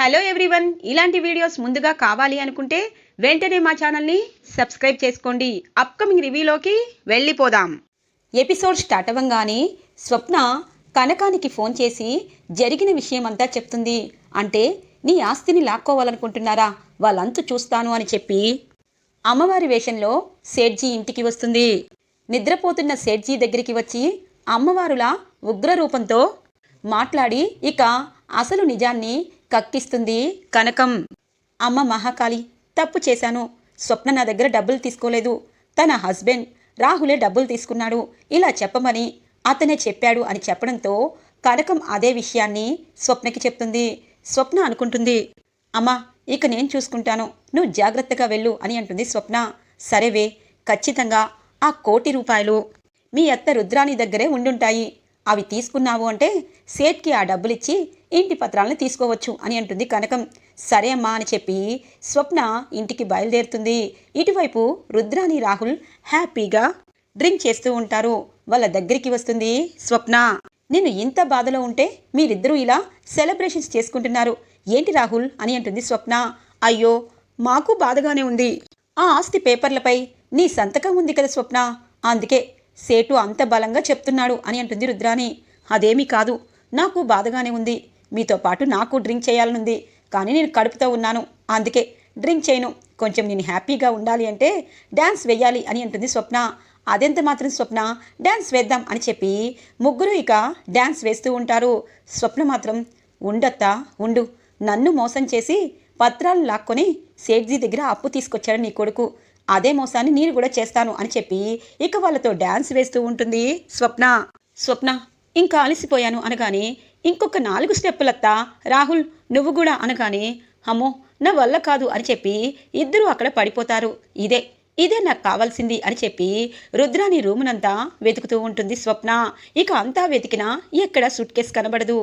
Hello everyone, ఇలాంటి videos ముందుగా కావాలి అనుకుంటే వెంటనే మా ఛానల్ని సబ్స్క్రైబ్ చేసుకోండి. అప్కమింగ్ రివ్యూలోకి వెళ్ళిపోదాం. ఎపిసోడ్ స్టార్ట్ అవ్వగానే స్వప్న కనకానికి ఫోన్ చేసి జరిగిన విషయమంతా చెప్తుంది. అంటే నీ ఆస్తిని లాక్కోవాలనుకుంటున్నారా, వాళ్ళంతు చూస్తాను అని చెప్పి అమ్మవారి వేషంలో సేట్జీ ఇంటికి వస్తుంది. నిద్రపోతున్న సేట్జీ దగ్గరికి వచ్చి అమ్మవారులా ఉగ్రరూపంతో మాట్లాడి ఇక అసలు నిజాన్ని కక్కిస్తుంది కనకం. అమ్మ మహాకాళి, తప్పు చేశాను. స్వప్న నా దగ్గర డబ్బులు తీసుకోలేదు, తన హస్బెండ్ రాహులే డబ్బులు తీసుకున్నాడు, ఇలా చెప్పమని అతనే చెప్పాడు అని చెప్పడంతో కనకం అదే విషయాన్ని స్వప్నకి చెప్తుంది. స్వప్న అనుకుంటుంది, అమ్మా ఇక నేను చూసుకుంటాను, నువ్వు జాగ్రత్తగా వెళ్ళు అని అంటుంది స్వప్న. సరేవే, ఖచ్చితంగా ఆ ₹1,00,00,000 మీ అత్త రుద్రాణి దగ్గరే ఉండుంటాయి, అవి తీసుకున్నావు అంటే సేట్కి ఆ డబ్బులిచ్చి ఇంటి పత్రాలను తీసుకోవచ్చు అని అంటుంది కనకం. సరే అమ్మా అని చెప్పి స్వప్న ఇంటికి బయలుదేరుతుంది. ఇటువైపు రుద్రాణి రాహుల్ హ్యాపీగా డ్రింక్ చేస్తూ ఉంటారు. వాళ్ళ దగ్గరికి వస్తుంది స్వప్న. నేను ఇంత బాధలో ఉంటే మీరిద్దరూ ఇలా సెలబ్రేషన్స్ చేసుకుంటున్నారు ఏంటి రాహుల్ అని అంటుంది స్వప్న. అయ్యో మాకు బాధగానే ఉంది, ఆ ఆస్తి పేపర్లపై నీ సంతకం ఉంది కదా స్వప్న, అందుకే సేటు అంత బలంగా చెప్తున్నాడు అని అంటుంది రుద్రాణి. అదేమీ కాదు, నాకు బాధగానే ఉంది, మీతో పాటు నాకు డ్రింక్ చేయాలనుంది, కానీ నేను కడుపుతో ఉన్నాను, అందుకే డ్రింక్ చేయను. కొంచెం నేను హ్యాపీగా ఉండాలి అంటే డ్యాన్స్ వేయాలి అని అంటుంది స్వప్న. అదెంత మాత్రం స్వప్న, డ్యాన్స్ వేద్దాం అని చెప్పి ముగ్గురు ఇక డ్యాన్స్ వేస్తూ ఉంటారు. స్వప్న మాత్రం ఉండత్తా ఉండు, నన్ను మోసం చేసి పత్రాలు లాక్కొని సేట్జీ దగ్గర అప్పు తీసుకొచ్చాడు నీ కొడుకు, అదే మోసాన్ని నేను కూడా చేస్తాను అని చెప్పి ఇక వాళ్ళతో డ్యాన్స్ వేస్తూ ఉంటుంది స్వప్న. స్వప్న ఇంకా అలసిపోయాను అనగానే ఇంకొక 4 స్టెప్పులత్తా రాహుల్ నువ్వు కూడా అనగానే అమ్మో నా వల్ల కాదు అని చెప్పి ఇద్దరూ అక్కడ పడిపోతారు. ఇదే నాకు కావాల్సింది అని చెప్పి రుద్రాని రూమునంతా వెతుకుతూ ఉంటుంది స్వప్న. ఇక అంతా వెతికినా ఎక్కడ సూట్ కేస్ కనబడదు.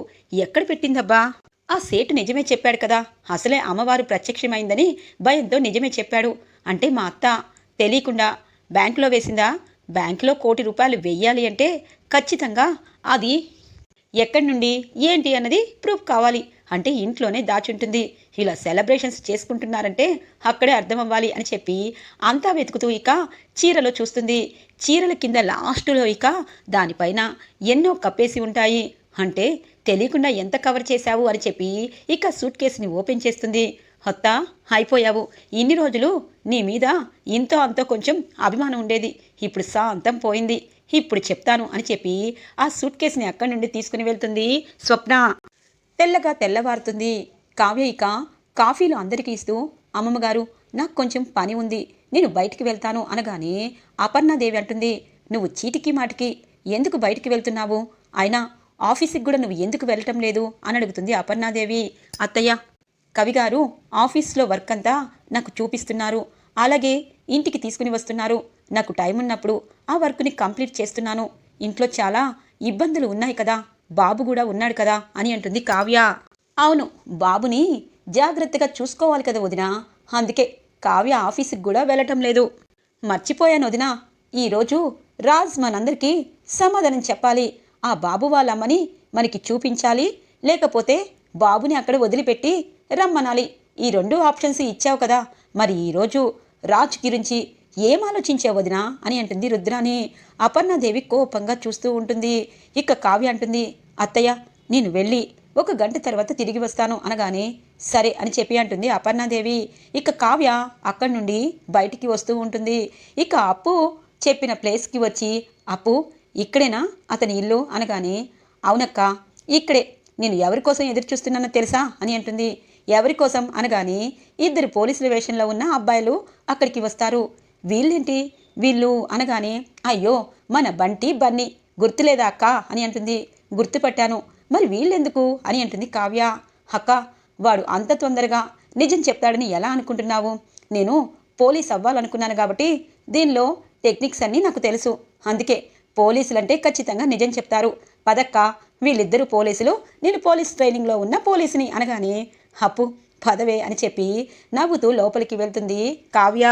ఎక్కడ పెట్టిందబ్బా, ఆ సేటు నిజమే చెప్పాడు కదా, అసలే అమ్మవారు ప్రత్యక్షమైందని భయంతో నిజమే చెప్పాడు అంటే మా అత్త తెలియకుండా బ్యాంకులో వేసిందా, బ్యాంకులో ₹1,00,00,000 వెయ్యాలి అంటే ఖచ్చితంగా అది ఎక్కడి నుండి ఏంటి అన్నది ప్రూఫ్ కావాలి, అంటే ఇంట్లోనే దాచుంటుంది, ఇలా సెలబ్రేషన్స్ చేసుకుంటున్నారంటే అక్కడే అర్థం అవ్వాలి అని చెప్పి అంతా వెతుకుతూ ఇక చీరలో చూస్తుంది. చీరల కింద లాస్టులో ఇక దానిపైన ఎన్నో కప్పేసి ఉంటాయి, అంటే తెలియకుండా ఎంత కవర్ చేశావు అని చెప్పి ఇక సూట్ కేసుని ఓపెన్ చేస్తుంది. అత్త అయిపోయావు, ఇన్ని రోజులు నీ మీద ఇంతో అంతో కొంచెం అభిమానం ఉండేది, ఇప్పుడు శాంతం పోయింది, ఇప్పుడు చెప్తాను అని చెప్పి ఆ సూట్ కేసుని అక్కడి నుండి తీసుకుని వెళ్తుంది స్వప్న. తెల్లగా తెల్లవారుతుంది. కావ్య ఇక కాఫీలు అందరికీ ఇస్తూ అమ్మమ్మగారు నాకు కొంచెం పని ఉంది, నేను బయటికి వెళ్తాను అనగానే అపర్ణాదేవి అంటుంది, నువ్వు చీటికి మాటికి ఎందుకు బయటికి వెళ్తున్నావు, అయినా ఆఫీస్కి కూడా నువ్వు ఎందుకు వెళ్ళటం లేదు అని అడుగుతుంది అపర్ణాదేవి. అత్తయ్య కవిగారు ఆఫీస్లో వర్క్ అంతా నాకు చూపిస్తున్నారు, అలాగే ఇంటికి తీసుకుని వస్తున్నారు, నాకు టైం ఉన్నప్పుడు ఆ వర్క్ని కంప్లీట్ చేస్తున్నాను, ఇంట్లో చాలా ఇబ్బందులు ఉన్నాయి కదా, బాబు కూడా ఉన్నాడు కదా అని అంటుంది కావ్య. అవును, బాబుని జాగ్రత్తగా చూసుకోవాలి కదా వదినా, అందుకే కావ్య ఆఫీస్కి కూడా వెళ్ళటం లేదు. మర్చిపోయాను వదినా, ఈరోజు రాజ్ మనందరికీ సమాధానం చెప్పాలి, ఆ బాబు వాళ్ళమ్మని మనకి చూపించాలి, లేకపోతే బాబుని అక్కడ వదిలిపెట్టి రమ్మనాలి, ఈ 2 ఆప్షన్స్ ఇచ్చావు కదా, మరి ఈరోజు రాజ్ గురించి ఏం ఆలోచించావు వదినా అని అంటుంది రుద్రాని. అపర్ణాదేవి కోపంగా చూస్తూ ఉంటుంది. ఇక కావ్య అంటుంది, అత్తయ్య నేను వెళ్ళి 1 గంట తర్వాత తిరిగి వస్తాను అనగానే సరే అని చెప్పి అంటుంది అపర్ణాదేవి. ఇక కావ్య అక్కడి నుండి బయటికి వస్తూ ఉంటుంది. ఇక అప్పు చెప్పిన ప్లేస్కి వచ్చి అప్పు ఇక్కడేనా అతని ఇల్లు అనగానే అవునక్క ఇక్కడే, నేను ఎవరి కోసం ఎదురు చూస్తున్నానో తెలుసా అని అంటుంది. ఎవరి కోసం అనగానే 2 పోలీసుల వేషంలో ఉన్న అబ్బాయిలు అక్కడికి వస్తారు. వీళ్ళేంటి వీళ్ళు అనగానే అయ్యో మన బంటి బన్నీ గుర్తులేదా అక్క అని అంటుంది. గుర్తుపట్టాను, మరి వీళ్ళెందుకు అని అంటుంది కావ్య. అక్క వాడు అంత తొందరగా నిజం చెప్తాడని ఎలా అనుకుంటున్నావు, నేను పోలీస్ అవ్వాలనుకున్నాను కాబట్టి దీనిలో టెక్నిక్స్ అన్నీ నాకు తెలుసు, అందుకే పోలీసులంటే ఖచ్చితంగా నిజం చెప్తారు, పదక్క వీళ్ళిద్దరూ పోలీసులు, నేను పోలీస్ ట్రైనింగ్లో ఉన్న పోలీసుని అనగానే అప్పు పదవే అని చెప్పి నవ్వుతూ లోపలికి వెళ్తుంది కావ్య.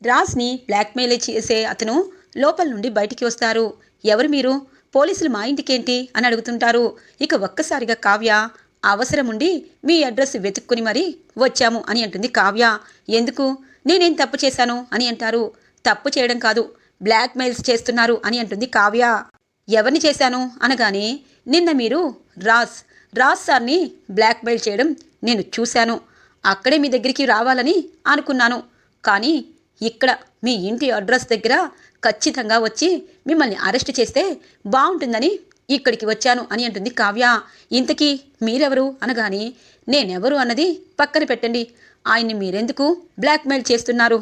రాజ్ని బ్లాక్మెయిల్ చేసే అతను లోపల నుండి బయటికి వస్తారు. ఎవరు మీరు, పోలీసులు మా ఇంటికేంటి అని అడుగుతుంటారు. ఇక ఒక్కసారిగా కావ్య అవసరముండి మీ అడ్రస్ వెతుక్కుని మరీ వచ్చాము అని అంటుంది కావ్య. ఎందుకు? నేనేం తప్పు చేశాను అని అంటారు. తప్పు చేయడం కాదు, బ్లాక్మెయిల్స్ చేస్తున్నారు అని అంటుంది కావ్య. ఎవరిని చేశాను అనగానే, నిన్న మీరు రాజ్ సార్ని బ్లాక్మెయిల్ చేయడం నేను చూశాను. అక్కడే మీ దగ్గరికి రావాలని అనుకున్నాను. కానీ ఇక్కడ మీ ఇంటి అడ్రస్ దగ్గర ఖచ్చితంగా వచ్చి మిమ్మల్ని అరెస్ట్ చేస్తే బాగుంటుందని ఇక్కడికి వచ్చాను అని అంటుంది కావ్య. ఇంతకీ మీరెవరు అనగానే, నేనెవరు అన్నది పక్కన పెట్టండి, ఆయన్ని మీరెందుకు బ్లాక్మెయిల్ చేస్తున్నారు?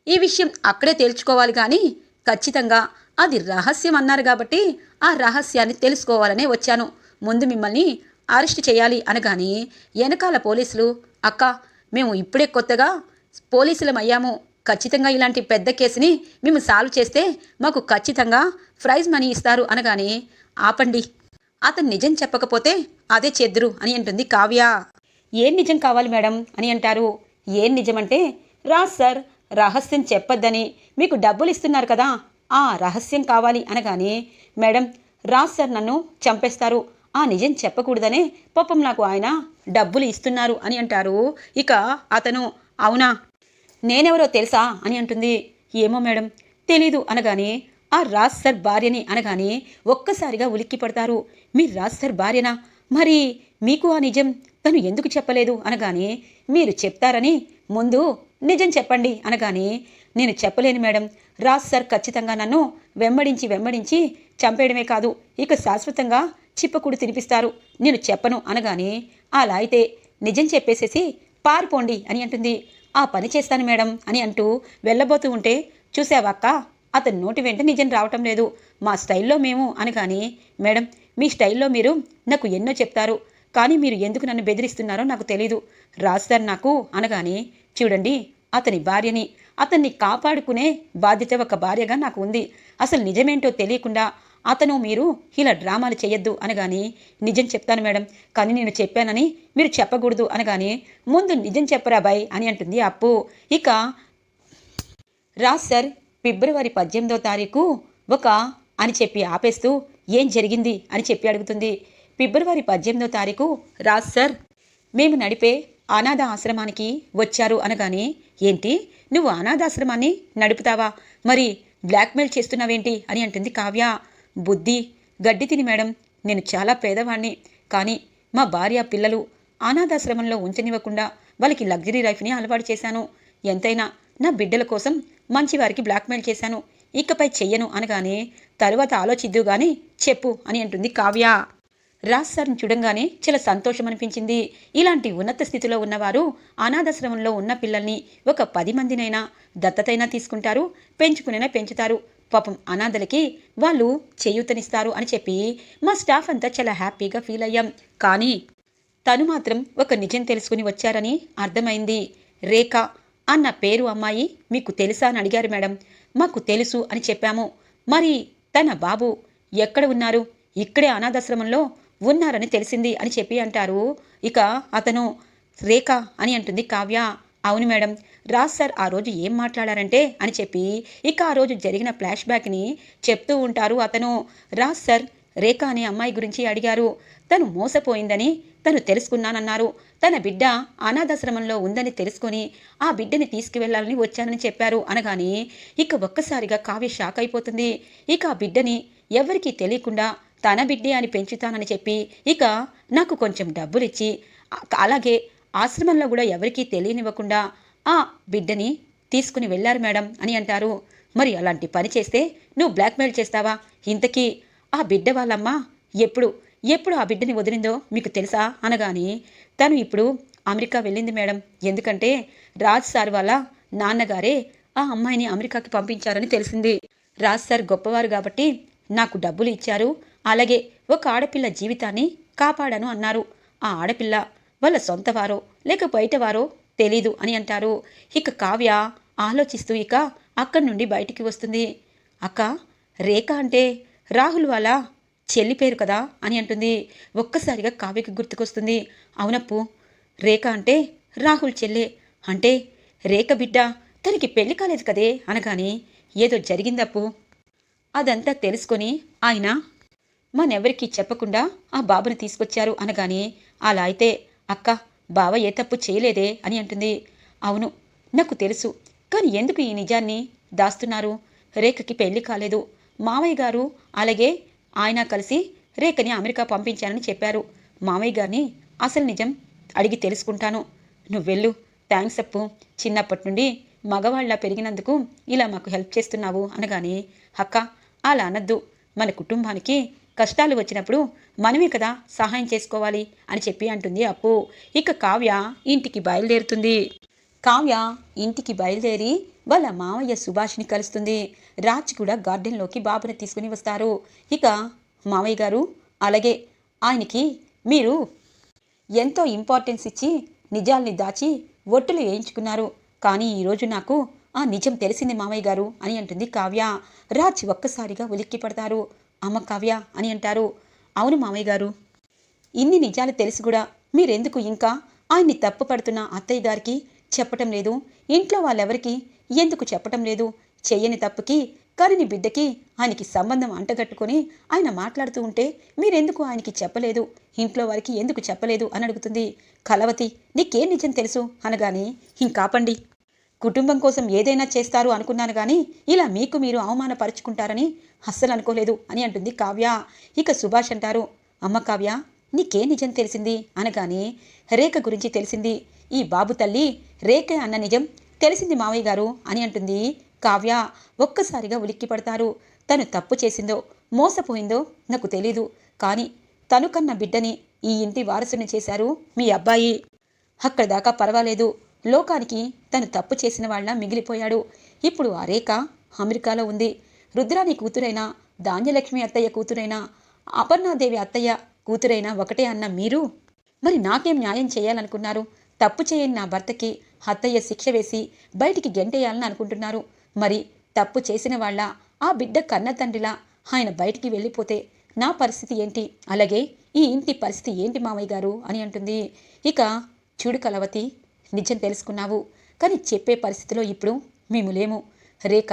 ఈ విషయం అక్కడే తేల్చుకోవాలి, కానీ ఖచ్చితంగా అది రహస్యం అన్నారు కాబట్టి ఆ రహస్యాన్ని తెలుసుకోవాలనే వచ్చాను. ముందు మిమ్మల్ని అరెస్ట్ చేయాలి అనగానే వెనకాల పోలీసులు, అక్క మేము ఇప్పుడే కొత్తగా పోలీసులం అయ్యాము, ఖచ్చితంగా ఇలాంటి పెద్ద కేసుని మేము సాల్వ్ చేస్తే మాకు ఖచ్చితంగా ప్రైజ్ మనీ ఇస్తారు అనగానే, ఆపండి, అతను నిజం చెప్పకపోతే అదే చేద్దురు అని అంటుంది కావ్య. ఏం నిజం కావాలి మేడం అని అంటారు. ఏం నిజమంటే, రాజ్ సార్ రహస్యం చెప్పొద్దని మీకు డబ్బులు ఇస్తున్నారు కదా, ఆ రహస్యం కావాలి అనగానే, మేడం రాజ్ సార్ నన్ను చంపేస్తారు, ఆ నిజం చెప్పకూడదనే పాపం నాకు ఆయన డబ్బులు ఇస్తున్నారు అని అంటారు. ఇక అతను, అవునా, నేనెవరో తెలుసా అని అంటుంది. ఏమో మేడం తెలీదు అనగానే, ఆ రాజ్ సార్ భార్యని అనగానే ఒక్కసారిగా ఉలిక్కి పడతారు. మీరు రాజ్ సార్ భార్యనా? మరి మీకు ఆ నిజం తను ఎందుకు చెప్పలేదు అనగానే, మీరు చెప్తారని ముందు నిజం చెప్పండి అనగానే, నేను చెప్పలేను మేడం, రాజ్ సార్ ఖచ్చితంగా నన్ను వెంబడించి చంపేయడమే కాదు, ఇక శాశ్వతంగా చిప్పకూడు తినిపిస్తారు, నేను చెప్పను అనగానే, అలా అయితే నిజం చెప్పేసేసి పారిపోండి అని అంటుంది. ఆ పని చేస్తాను మేడం అని అంటూ వెళ్ళబోతూ ఉంటే, చూసావాక్క అతని నోటి వెంట నిజం రావటం లేదు, మా స్టైల్లో మేము అనగానే, మేడం మీ స్టైల్లో మీరు నాకు ఎన్నో చెప్తారు, కానీ మీరు ఎందుకు నన్ను బెదిరిస్తున్నారో నాకు తెలీదు. రాజ్ సార్ నాకు అనగానే, చూడండి అతని భార్యని, అతన్ని కాపాడుకునే బాధ్యత ఒక భార్యగా నాకు ఉంది, అసలు నిజమేంటో తెలియకుండా అతను మీరు ఇలా డ్రామాలు చేయొద్దు అనగానే, నిజం చెప్తాను మేడం, కానీ నేను చెప్పానని మీరు చెప్పకూడదు అనగానే, ముందు నిజం చెప్పరా బాయ్ అని అంటుంది అప్పు. ఇక రాజ్ సార్ ఫిబ్రవరి 18వ తారీఖు అని చెప్పి ఆపేస్తూ, ఏం జరిగింది అని చెప్పి అడుగుతుంది. ఫిబ్రవరి 18వ తారీఖు రాజ్ సార్ మేము నడిపే అనాథ ఆశ్రమానికి వచ్చారు అనగానే, ఏంటి నువ్వు అనాథాశ్రమాన్ని నడుపుతావా, మరి బ్లాక్మెయిల్ చేస్తున్నావేంటి అని అంటుంది కావ్య. బుద్ధి గడ్డి తిని మేడం, నేను చాలా పేదవాణ్ణి, కానీ మా భార్య పిల్లలు అనాథాశ్రమంలో ఉంచనివ్వకుండా వాళ్ళకి లగ్జరీ లైఫ్ని అలవాటు చేశాను, ఎంతైనా నా బిడ్డల కోసం మంచివారికి బ్లాక్మెయిల్ చేశాను, ఇకపై చెయ్యను అనగానే, తరువాత ఆలోచిద్దు గాని చెప్పు అని అంటుంది కావ్య. రాజ్ సార్ని చూడంగానే చాలా సంతోషం అనిపించింది. ఇలాంటి ఉన్నత స్థితిలో ఉన్నవారు అనాథాశ్రమంలో ఉన్న పిల్లల్ని ఒక 10 మందినైనా దత్తతైనా తీసుకుంటారు, పెంచుకునైనా పెంచుతారు, పాపం అనాథలకి వాళ్ళు చేయూతనిస్తారు అని చెప్పి మా స్టాఫ్ అంతా చాలా హ్యాపీగా ఫీల్ అయ్యాం. కానీ తను మాత్రం ఒక నిజం తెలుసుకుని వచ్చారని అర్థమైంది. రేఖ అన్న పేరు అమ్మాయి మీకు తెలుసా అని అడిగారు మేడం. మాకు తెలుసు అని చెప్పాము. మరి తన బాబు ఎక్కడ ఉన్నారు? ఇక్కడే అనాథాశ్రమంలో ఉన్నారని తెలిసింది అని చెప్పి అంటారు. ఇక అతను, రేఖ అని అంటుంది కావ్య. అవును మేడం, రాజ్ సార్ ఆ రోజు ఏం మాట్లాడారంటే అని చెప్పి ఇక ఆ రోజు జరిగిన ఫ్లాష్ బ్యాక్ని చెప్తూ ఉంటారు. అతను, రాజ్ సార్ రేఖ అనే అమ్మాయి గురించి అడిగారు, తను మోసపోయిందని తను తెలుసుకున్నానన్నారు, తన బిడ్డ అనాథాశ్రమంలో ఉందని తెలుసుకొని ఆ బిడ్డని తీసుకువెళ్లాలని వచ్చానని చెప్పారు అనగానే ఇక ఒక్కసారిగా కావ్య షాక్ అయిపోతుంది. ఇక ఆ బిడ్డని ఎవరికీ తెలియకుండా తన బిడ్డే అని పెంచుతానని చెప్పి ఇక నాకు కొంచెం డబ్బులిచ్చి, అలాగే ఆశ్రమంలో కూడా ఎవరికీ తెలియనివ్వకుండా ఆ బిడ్డని తీసుకుని వెళ్ళారు మేడం అని అంటారు. మరి అలాంటి పని చేస్తే నువ్వు బ్లాక్మెయిల్ చేస్తావా? ఇంతకీ ఆ బిడ్డ వాళ్ళమ్మ ఎప్పుడు ఆ బిడ్డని వదిలిందో మీకు తెలుసా అనగానే, తను ఇప్పుడు అమెరికా వెళ్ళింది మేడం, ఎందుకంటే రాజ్ సార్ వాళ్ళ నాన్నగారే ఆ అమ్మాయిని అమెరికాకి పంపించారని తెలిసింది. రాజ్ సార్ గొప్పవారు కాబట్టి నాకు డబ్బులు ఇచ్చారు, అలాగే ఒక ఆడపిల్ల జీవితాన్ని కాపాడాను అన్నారు. ఆ ఆడపిల్ల వాళ్ళ సొంతవారో లేక బయటవారో తెలీదు అని అంటారు. ఇక కావ్య ఆలోచిస్తూ ఇక అక్కడి నుండి బయటికి వస్తుంది. అక్క, రేఖ అంటే రాహుల్ వాళ్ళ చెల్లి పేరు కదా అని అంటుంది. ఒక్కసారిగా కావ్యకి గుర్తుకొస్తుంది. అవునప్పు, రేఖ అంటే రాహుల్ చెల్లె, అంటే రేఖ బిడ్డ తనకి పెళ్లి కాలేదు కదే అనగానే, ఏదో జరిగిందప్పు, అదంతా తెలుసుకొని ఆయన మనెవరికీ చెప్పకుండా ఆ బాబుని తీసుకొచ్చారు అనగానే, అలా అయితే అక్క, బావ ఏ తప్పు చేయలేదే అని అంటుంది. అవును, నాకు తెలుసు. కానీ ఎందుకు ఈ నిజాన్ని దాస్తున్నారు? రేఖకి పెళ్లి కాలేదు. మామయ్య గారు అలాగే ఆయన కలిసి రేఖని అమెరికా పంపించానని చెప్పారు. మామయ్య గారిని అసలు నిజం అడిగి తెలుసుకుంటాను. నువ్వెళ్ళు. థ్యాంక్స్ అప్పు. చిన్నప్పటి నుండి మగవాళ్ళ పెరిగినందుకు ఇలా మాకు హెల్ప్ చేస్తున్నావు అనగానే, అక్క అలా అనద్దు. మన కుటుంబానికి కష్టాలు వచ్చినప్పుడు మనమే కదా సహాయం చేసుకోవాలి అని చెప్పి అంటుంది అప్పు. ఇక కావ్య ఇంటికి బయలుదేరుతుంది. కావ్య ఇంటికి బయలుదేరి వాళ్ళ మామయ్య సుభాష్ని కలుస్తుంది. రాజ్ కూడా గార్డెన్లోకి బాబుని తీసుకుని వస్తారు. ఇక మామయ్య గారు అలాగే ఆయనకి మీరు ఎంతో ఇంపార్టెన్స్ ఇచ్చి నిజాల్ని దాచి ఒట్టులు వేయించుకున్నారు. కానీ ఈరోజు నాకు ఆ నిజం తెలిసింది మామయ్య గారు అని అంటుంది కావ్య. రాజ్ ఒక్కసారిగా ఉలిక్కి పడతారు. అమ్మ కావ్య అని అంటారు. అవును మామయ్య గారు, ఇన్ని నిజాలు తెలిసి కూడా మీరెందుకు ఇంకా ఆయన్ని తప్పు పడుతున్న అత్తయ్య గారికి చెప్పటం లేదు? ఇంట్లో వాళ్ళెవరికి ఎందుకు చెప్పటం లేదు? చెయ్యని తప్పుకి కరిని బిడ్డకి ఆయనకి సంబంధం అంటగట్టుకొని ఆయన మాట్లాడుతూ ఉంటే మీరెందుకు ఆయనకి చెప్పలేదు? ఇంట్లో వారికి ఎందుకు చెప్పలేదు అని అడుగుతుంది. కలవతి, నీకేం నిజం తెలుసు అనగానే, ఇంకాపండి. కుటుంబం కోసం ఏదైనా చేస్తారు అనుకున్నాను కానీ ఇలా మీకు మీరు అవమానపరుచుకుంటారని అస్సలు అనుకోలేదు అని అంటుంది కావ్య. ఇక సుభాష్ అంటారు, అమ్మ కావ్య, నీకే నిజం తెలిసింది అనగానే, రేఖ గురించి తెలిసింది. ఈ బాబు తల్లి రేఖ అన్న నిజం తెలిసింది మావయ్య గారు అని అంటుంది కావ్య. ఒక్కసారిగా ఉలిక్కి పడతారు. తను తప్పు చేసిందో మోసపోయిందో నాకు తెలీదు, కానీ తను కన్న బిడ్డని ఈ ఇంటి వారసుని చేశారు మీ అబ్బాయి. అక్కడ దాకా పర్వాలేదు, లోకానికి తను తప్పు చేసిన వాళ్ళ మిగిలిపోయాడు. ఇప్పుడు ఆ రేఖ అమెరికాలో ఉంది. రుద్రాని కూతురైనా, ధాన్యలక్ష్మి అత్తయ్య కూతురైనా, అపర్ణాదేవి అత్తయ్య కూతురైనా ఒకటే అన్న మీరు మరి నాకేం న్యాయం చేయాలనుకున్నారు? తప్పు చేయని నా భర్తకి అత్తయ్య శిక్ష వేసి బయటికి గెంటేయాలని అనుకుంటున్నారు. మరి తప్పు చేసిన వాళ్ళ ఆ బిడ్డ కన్న తండ్రిలా ఆయన బయటికి వెళ్ళిపోతే నా పరిస్థితి ఏంటి? అలాగే ఈ ఇంటి పరిస్థితి ఏంటి మామయ్య గారు అని అంటుంది. ఇక చూడు కలవతి, నిజం తెలుసుకున్నావు, కానీ చెప్పే పరిస్థితిలో ఇప్పుడు మేము లేము. రేఖ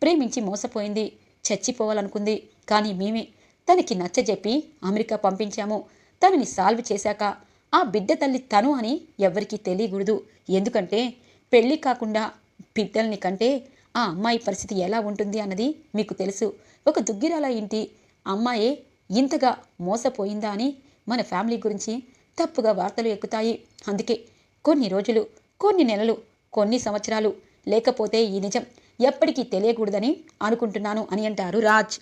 ప్రేమించి మోసపోయింది, చచ్చిపోవాలనుకుంది. కానీ మేమే తనకి నచ్చజెప్పి అమెరికా పంపించాము. తనని సాల్వ్ చేశాక ఆ బిడ్డ తల్లి తను అని ఎవ్వరికీ తెలియకూడదు. ఎందుకంటే పెళ్ళి కాకుండా బిడ్డల్ని కంటే ఆ అమ్మాయి పరిస్థితి ఎలా ఉంటుంది అన్నది మీకు తెలుసు. ఒక దుగ్గిరాల ఇంటి అమ్మాయే ఇంతగా మోసపోయిందా అని మన ఫ్యామిలీ గురించి తప్పుగా వార్తలు ఎక్కుతాయి. అందుకే కొన్ని రోజులు, కొన్ని నెలలు, కొన్ని సంవత్సరాలు, లేకపోతే ఈ నిజం ఎప్పటికీ తెలియకూడదని అనుకుంటున్నాను అని అంటారు రాజ్.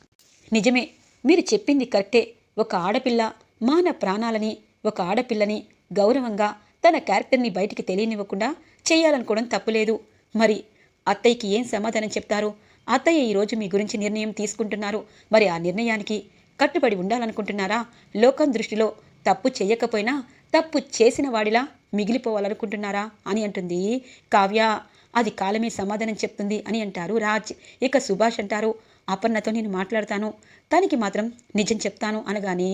నిజమే, మీరు చెప్పింది కరెక్టే. ఒక ఆడపిల్ల మాన ప్రాణాలని, ఒక ఆడపిల్లని గౌరవంగా తన క్యారెక్టర్ని బయటికి తెలియనివ్వకుండా చేయాలనుకోవడం తప్పులేదు. మరి అత్తయ్యకి ఏం సమాధానం చెప్తారు? అత్తయ్య ఈరోజు మీ గురించి నిర్ణయం తీసుకుంటున్నారు. మరి ఆ నిర్ణయానికి కట్టుబడి ఉండాలనుకుంటున్నారా? లోకం దృష్టిలో తప్పు చెయ్యకపోయినా తప్పు చేసిన వాడిలా మిగిలిపోవాలనుకుంటున్నారా అని అంటుంది కావ్య. అది కాలమే సమాధానం చెప్తుంది అని అంటారు రాజ్. ఇక సుభాష్ అంటారు, అపర్ణతో నేను మాట్లాడతాను, తనకి మాత్రం నిజం చెప్తాను అనగానే,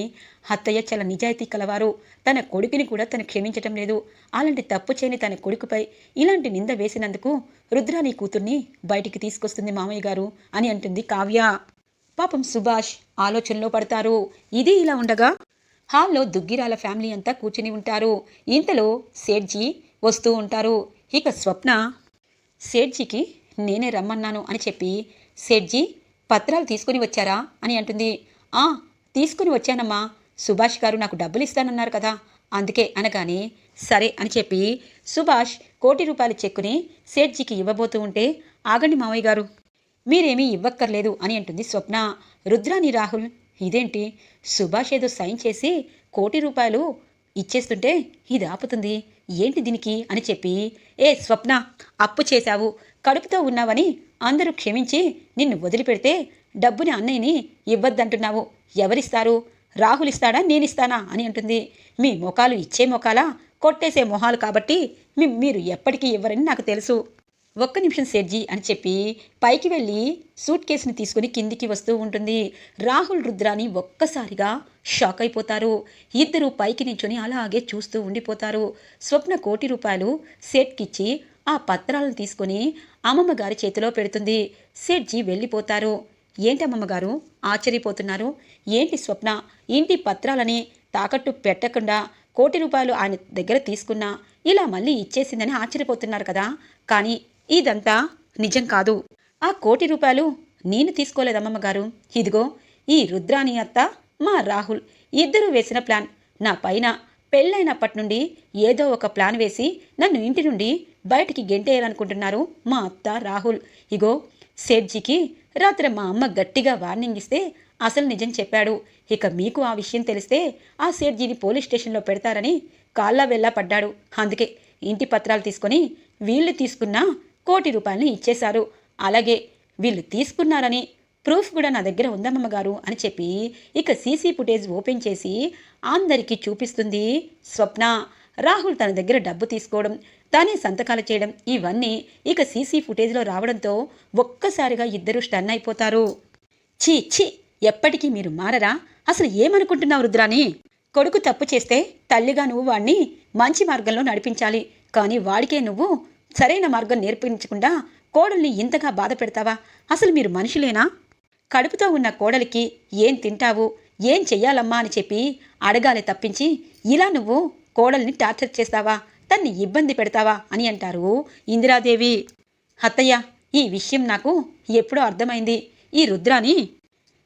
అత్తయ్య చాలా నిజాయితీ కలవారు. తన కొడుకుని కూడా తను క్షమించటం లేదు. అలాంటి తప్పు చేయని తన కొడుకుపై ఇలాంటి నింద వేసినందుకు రుద్రాని కూతుర్ని బయటికి తీసుకొస్తుంది మామయ్య గారు అని అంటుంది కావ్య. పాపం సుభాష్ ఆలోచనలో పడతారు. ఇది ఇలా ఉండగా హాల్లో దుగ్గిరాల ఫ్యామిలీ అంతా కూర్చుని ఉంటారు. ఇంతలో సేట్జీ వస్తూ ఉంటారు. ఇక స్వప్న సేట్జీకి నేనే రమ్మన్నాను అని చెప్పి, సేట్జీ పత్రాలు తీసుకుని వచ్చారా అని అంటుంది. ఆ తీసుకుని వచ్చానమ్మా, సుభాష్ గారు నాకు డబ్బులు ఇస్తానన్నారు కదా, అందుకే అనగానే, సరే అని చెప్పి సుభాష్ ₹1,00,00,000 చెక్కుని సేట్జీకి ఇవ్వబోతూ ఉంటే, ఆగండి మావయ్య గారు, మీరేమీ ఇవ్వక్కర్లేదు అని అంటుంది స్వప్న. రుద్రాని రాహుల్ ఇదేంటి, సుభాష్ ఏదో సైన్ చేసి ₹1,00,00,000 ఇచ్చేస్తుంటే ఇది ఆపుతుంది ఏంటి దీనికి అని చెప్పి, ఏ స్వప్న, అప్పు చేశావు, కడుపుతో ఉన్నావని అందరూ క్షమించి నిన్ను వదిలిపెడితే డబ్బుని అన్నయ్యని ఇవ్వద్దంటున్నావు. ఎవరిస్తారు? రాహుల్ ఇస్తాడా నేనిస్తానా అని అంటుంది. మీ మొఖాలు ఇచ్చే మొఖాలా, కొట్టేసే మొహాలు కాబట్టి మీరు ఎప్పటికీ ఇవ్వరని నాకు తెలుసు. ఒక్క నిమిషం సేట్జీ అని చెప్పి పైకి వెళ్ళి సూట్ కేసుని తీసుకుని కిందికి వస్తూ ఉంటుంది. రాహుల్ రుద్రాని ఒక్కసారిగా షాక్ అయిపోతారు. ఇద్దరు పైకి నించుని అలాగే చూస్తూ ఉండిపోతారు. స్వప్న ₹1,00,00,000 సేట్కిచ్చి ఆ పత్రాలను తీసుకుని అమ్మమ్మ గారి చేతిలో పెడుతుంది. సేట్జీ వెళ్ళిపోతారు. ఏంటమ్మమ్మగారు ఆశ్చర్యపోతున్నారు? ఏంటి స్వప్న ఇంటి పత్రాలని తాకట్టు పెట్టకుండా ₹1,00,00,000 ఆయన దగ్గర తీసుకున్నా ఇలా మళ్ళీ ఇచ్చేసిందని ఆశ్చర్యపోతున్నారు కదా? కానీ ఇదంతా నిజం కాదు. ఆ ₹1,00,00,000 నేను తీసుకోలేదమ్మమ్మగారు. ఇదిగో ఈ రుద్రాని అత్త, మా రాహుల్ ఇద్దరూ వేసిన ప్లాన్. నా పైన పెళ్ళైనప్పటి నుండి ఏదో ఒక ప్లాన్ వేసి నన్ను ఇంటి నుండి బయటికి గెంటేయాలనుకుంటున్నారు మా అత్త రాహుల్. ఇగో సేట్జీకి రాత్రి మా అమ్మ గట్టిగా వార్నింగ్ ఇస్తే అసలు నిజం చెప్పాడు. ఇక మీకు ఆ విషయం తెలిస్తే ఆ సేట్జీని పోలీస్ స్టేషన్లో పెడతారని కాళ్ళ వెళ్ళా పడ్డాడు. అందుకే ఇంటి పత్రాలు తీసుకొని వీళ్ళు తీసుకున్న ₹1,00,00,000 ఇచ్చేశారు. అలాగే వీళ్ళు తీసుకున్నారని ప్రూఫ్ కూడా నా దగ్గర ఉందమ్మగారు అని చెప్పి ఇక సీసీ ఫుటేజ్ ఓపెన్ చేసి అందరికీ చూపిస్తుంది స్వప్న. రాహుల్ తన దగ్గర డబ్బు తీసుకోవడం, తానే సంతకాలు చేయడం ఇవన్నీ ఇక సీసీ ఫుటేజ్లో రావడంతో ఒక్కసారిగా ఇద్దరు స్టన్ అయిపోతారు. ఛీ ఛీ, ఎప్పటికీ మీరు మారరా? అసలు ఏమనుకుంటున్నావు రుద్రాని? కొడుకు తప్పు చేస్తే తల్లిగా నువ్వు వాణ్ణి మంచి మార్గంలో నడిపించాలి. కానీ వాడికే నువ్వు సరైన మార్గం నేర్పించకుండా కోడల్ని ఇంతగా బాధ పెడతావా? అసలు మీరు మనుషులేనా? కడుపుతో ఉన్న కోడలికి ఏం తింటావు, ఏం చెయ్యాలమ్మా అని చెప్పి అడగాలి తప్పించి ఇలా నువ్వు కోడల్ని టార్చర్ చేస్తావా, తన్ని ఇబ్బంది పెడతావా అని అంటారు ఇందిరాదేవి. అత్తయ్య, ఈ విషయం నాకు ఎప్పుడో అర్థమైంది. ఈ రుద్రాని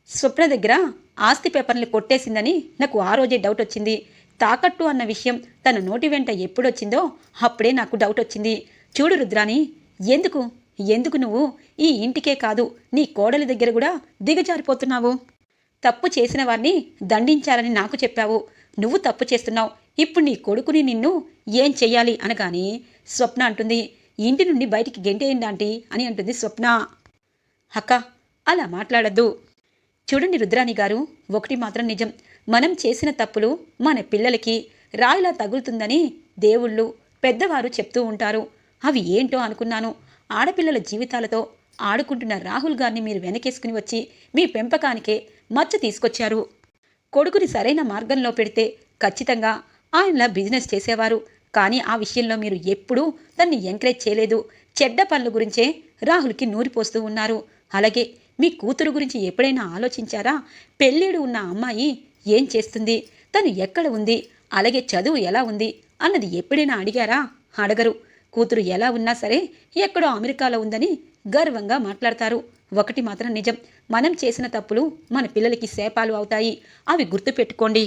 స్వప్న దగ్గర ఆస్తి పేపర్లు కొట్టేసిందని నాకు ఆ రోజే డౌట్ వచ్చింది. తాకట్టు అన్న విషయం తన నోటి వెంట ఎప్పుడొచ్చిందో అప్పుడే నాకు డౌట్ వచ్చింది. చూడు రుద్రాని, ఎందుకు నువ్వు ఈ ఇంటికే కాదు నీ కోడలి దగ్గర కూడా దిగజారిపోతున్నావు? తప్పు చేసిన వారిని దండించాలని నాకు చెప్పావు. నువ్వు తప్పు చేస్తున్నావు. ఇప్పుడు నీ కొడుకుని నిన్ను ఏం చెయ్యాలి అనగాని స్వప్న అంటుంది, ఇంటి నుండి బయటికి గెంటేయండి ఆంటీ అని అంటుంది స్వప్న. అక్క, అలా మాట్లాడద్దు. చూడండి రుద్రాని గారు, ఒకటి మాత్రం నిజం. మనం చేసిన తప్పులు మన పిల్లలకి రాయిలా తగులుతుందని దేవుళ్ళు పెద్దవారు చెప్తూ ఉంటారు. అవి ఏంటో అనుకున్నాను. ఆడపిల్లల జీవితాలతో ఆడుకుంటున్న రాహుల్ గారిని మీరు వెనకేసుకుని వచ్చి మీ పెంపకానికే మచ్చ తీసుకొచ్చారు. కొడుకుని సరైన మార్గంలో పెడితే ఖచ్చితంగా ఆయనలా బిజినెస్ చేసేవారు. కానీ ఆ విషయంలో మీరు ఎప్పుడూ తన్ని ఎంకరేజ్ చేయలేదు. చెడ్డ పనుల గురించే రాహుల్కి నూరిపోస్తూ ఉన్నారు. అలాగే మీ కూతురు గురించి ఎప్పుడైనా ఆలోచించారా? పెళ్ళేడు ఉన్న అమ్మాయి ఏం చేస్తుంది, తను ఎక్కడ ఉంది, అలాగే చదువు ఎలా ఉంది అన్నది ఎప్పుడైనా అడిగారా? అడగరు. కూతురు ఎలా ఉన్నా సరే ఎక్కడో అమెరికాలో ఉందని గర్వంగా మాట్లాడతారు. ఒకటి మాత్రం నిజం, మనం చేసిన తప్పులు మన పిల్లలకి శాపాలు అవుతాయి. అవి గుర్తుపెట్టుకోండి.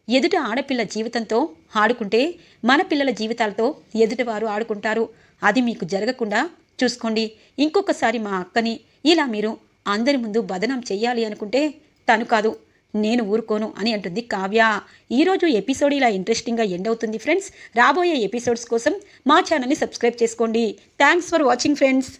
ఎదుట ఆడపిల్ల జీవితంతో ఆడుకుంటే మన పిల్లల జీవితాలతో ఎదుటివారు ఆడుకుంటారు. అది మీకు జరగకుండా చూసుకోండి. ఇంకొకసారి మా అక్కని ఇలా మీరు అందరి ముందు బదనాం చెయ్యాలి అనుకుంటే తను కాదు, నేను ఊరుకోను అని అంటుంది కావ్య. ఈరోజు ఎపిసోడ్ ఇలా ఇంట్రెస్టింగ్గా ఎండ్ అవుతుంది ఫ్రెండ్స్. రాబోయే ఎపిసోడ్స్ కోసం మా ఛానల్ని సబ్స్క్రైబ్ చేసుకోండి. Thanks for watching friends.